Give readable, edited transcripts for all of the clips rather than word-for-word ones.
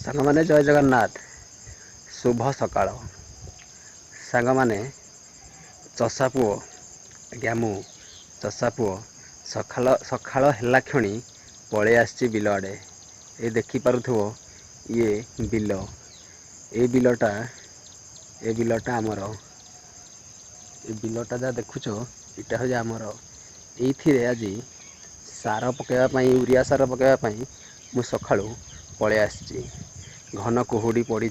सांग माने जय जगन्नाथ शुभ सकाळ सांग माने चषा पुओ आज्ञा मु चषा पुओ सकाळ सकाळ हेला क्षणी पळे आसी बिल आड़े ये देखि पारुथबो ये बिलटा आमर ए बिलटा जा देखुच इटा हूँ आमर ये आज सार पकड़ा यूरिया सार पकड़ापी मु सकाळू पळे आसी घन कुहुड़ी पड़ी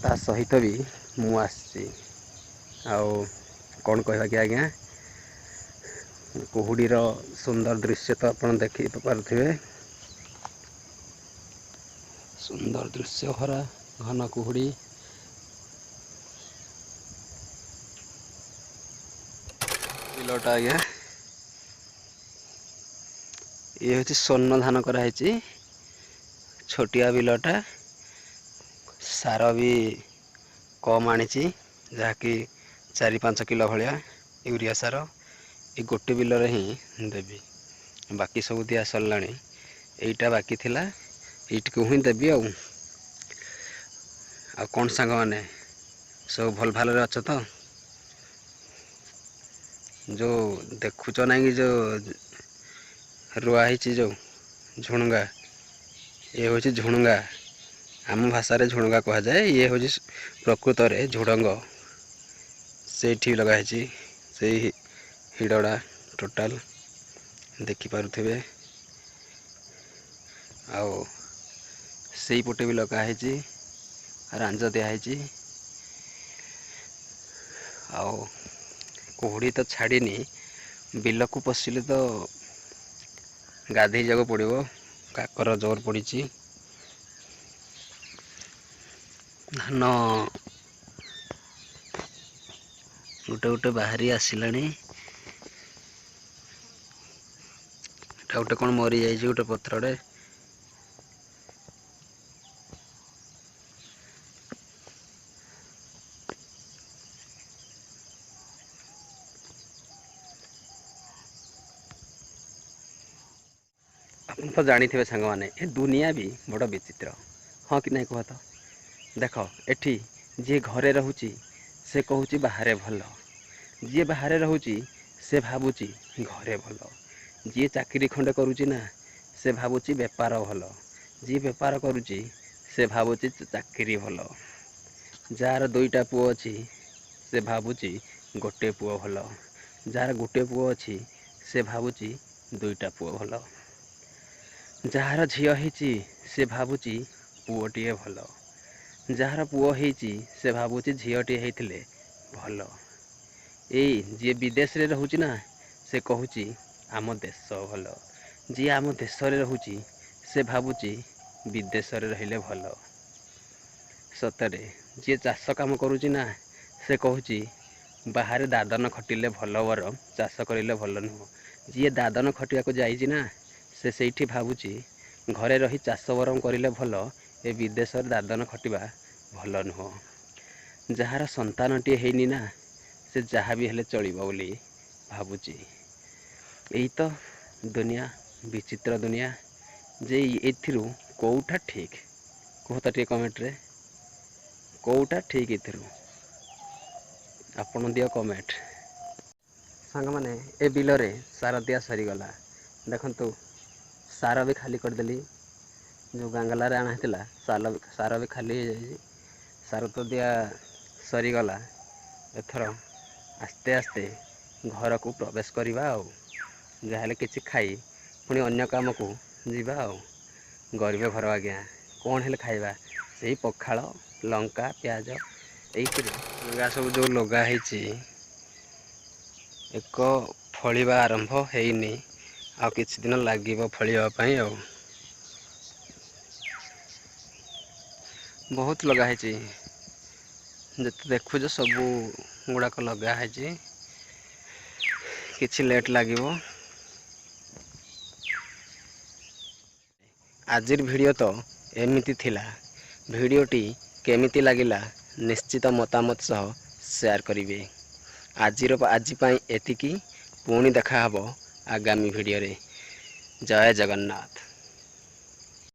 ता सहित भी मु आसी आउ कौन कहवा कि आज्ञा कुहुड़ीर सुंदर दृश्य तो आप देखी पारे सुंदर दृश्य भरा घन कुहुड़ी बिलटा आज्ञा ये हूँ स्वर्ण धान कराई छोटिया बिलटा सार भी कम आनी जहाँकि 4-5 किलो भाया यूरिया सार ये गोटे बिल ही देवी बाकी सब दिया सरला यहीटा बाकी थिला यहीटिक ही देवी कौन सांग मैंने सब भल भाल अच्छ तो जो देखुच ना कि जो रुआई जो झुणुंगा ये हूँ झुणुंगा आम भाषा झुणुंगा कह जाए ये हूँ प्रकृत में झुड़ंग से लगाई से हिड़ड़ा टोटाल देखिपे आउ से पटे भी लगाई रांज दिखाई आउ कुहुड़ी तो छाड़नी बिल को पशिले तो गाधे जाक पड़ो काकर जोर पड़ी धान गोटे गोटे बाहरी आसला गोटे कौन मरी जाइए गोटे पत्रटे आप तो जानी थे सांग मैंने ये दुनिया भी बड़ विचित्र हाँ कि नहीं कह तो देख एठी जी घरे रोचे से कहूँ बाहर भल जी बाहर रोचे से भावुची घरे भल जी चाकरी खंडे करुच्ची ना से भावुची बेपार भल जी बेपार करुच्ची से भावुची चाकरी भल जार 2टा पुओ अच्छी से भावुची गोटे पुओ भल जार गोटे पुओ अच्छी से भावुची 2टा पुओ भल जार झील होती से भावुची पुओटे भल जार पुओ होती से भावुची झीलटे होते भल ये जी विदेश रे रोचे ना से कहूँ आम देश भल जी आम देश रोचे से भावुची विदेश रहिले भल सतरे जी चाष काम करुच्ची ना से कहूँ बाहर दादन खटिले भल वर चाष करें भल नुह जी दादन खटिया को जाइए ना से सेठी भावुची घरे रही चाष बरम करें भल ए विदेश दादन खटिबा भल नुह जार संतानटी हैनी ना से जहाँ भी हेले चलिबो बोली भावुची यही तो दुनिया विचित्र दुनिया जे एथिरू कोउटा ठीक कहता टे कमेंट रे कोउटा ठीक एथिरू आपण दियो कमेंट सांग माने ए बिल रे सार दिया सरीगला देखंतु सार भी खाली करदेली जो गांगला रे आना हेतिला सार भी खाली हो जाई सार तो दिया सरीगला एथर आस्ते आस्ते घर को प्रवेश करवा जहाँ किसी खाई पुणी अन्य काम को जीवा गरीब घर आज्ञा कौन है खाइबा से पखाल लंका प्याज यही सब जो लगाई एक फलिबा आरंभ होनी आ किछि दिन लगे फलियापाई बहुत लगाई जिते देखुच सबू गुड़ाक लगाई किछि लेट लगे आजिर वीडियो तो एमिति थिला वीडियोटी केमिति लागिला निश्चित मतामत सह शेयर करिवे आज एतिकी पुणी देखा हबो आगामी वीडियो रे जय जगन्नाथ।